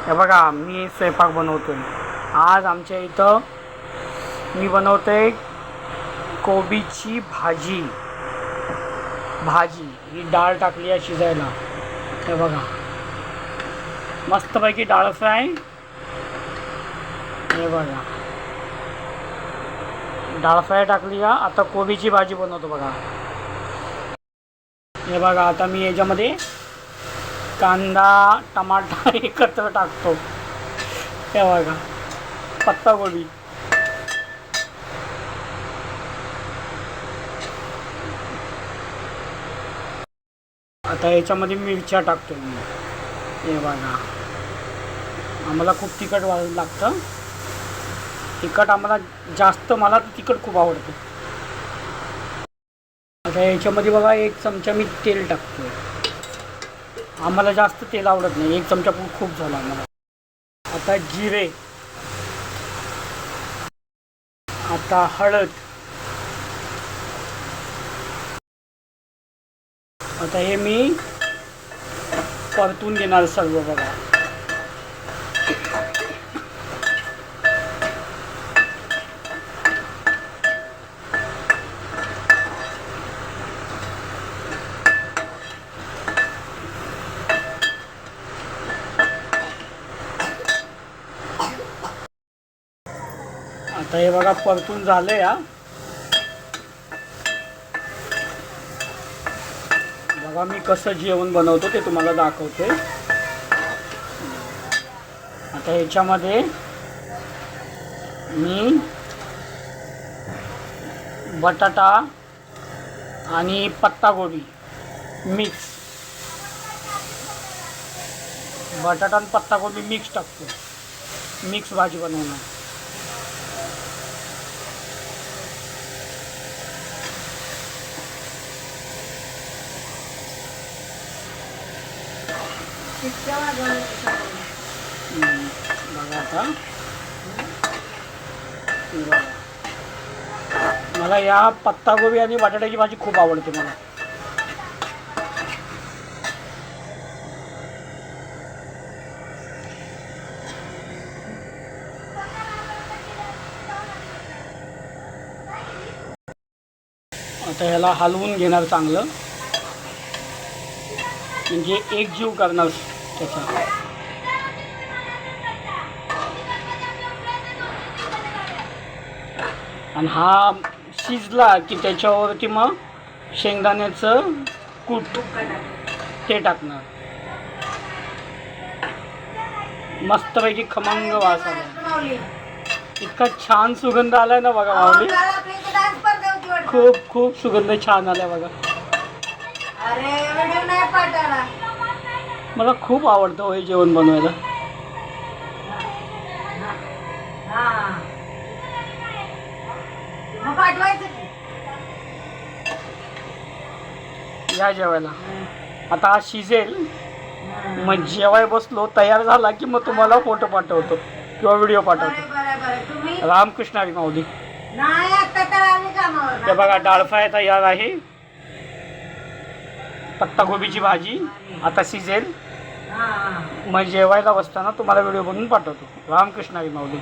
हे बघा मी स्वयंपाक बनवतोय आज आमच्या इथं. मी बनवतोय कोबीची भाजी. ही डाळ टाकली आहे शिजायला. हे बघा मस्तपैकी डाळ फ्राय. हे बघा डाळ फ्राय टाकली आहे. आता कोबीची भाजी बनवतो बघा. हे बघा आता मी याच्यामध्ये कांदा टमाटा एकत्र टाकतो. हे बघा पत्ताकोबी. आता याच्यामध्ये मिरच्या टाकतो मी. हे बघा आम्हाला खूप तिखट लागतं. तिखट आम्हाला जास्त, मला तिखट खूप आवडतं. आता याच्यामध्ये बघा 1 चमचा मी तेल टाकतो. आम्हाला जास्त तेल आवडत नाही, 1 चमचा खूप झाला आम्हाला. आता जिरे, आता हळद, आता हे मी परतून घेणार सर्व बघा. आता हे बघा परतून झालं या. बघा मी कसं जेवण बनवतो ते तुम्हाला दाखवते. आता ह्याच्यामध्ये मी बटाटा आणि पत्ताकोबी मिक्स, बटाटा आणि पत्ताकोबी मिक्स टाकतो. मिक्स भाजी बनवणार. बघा आता मला या पत्ताकोबी आणि बटाट्याची भाजी खूप आवडते मला. आता ह्याला हलवून घेणार चांगलं, म्हणजे एक जीव करणार त्याचा. आणि हा शिजला की त्याच्यावरती मग शेंगदाण्याचं कूट ते टाकणार. मस्तपैकी खमंग वास आला. इतका छान सुगंध आलाय ना बघा माऊली. खूप सुगंध छान आलाय बघा. मला खूप आवडतं हे जेवण बनवायला. या जेवायला. आता हा शिजेल, मग जेवाय बसलो तयार झाला की मग तुम्हाला फोटो पाठवतो किंवा व्हिडिओ पाठवतो. रामकृष्ण हरी माऊली. हे बघा डाळ फ्राय तयार आहे. पत्ताकोबीची भाजी आता शिजेल, मग जेवायला बसताना तुम्हाला व्हिडिओ बनवून पाठवतो. रामकृष्ण हरी माऊली.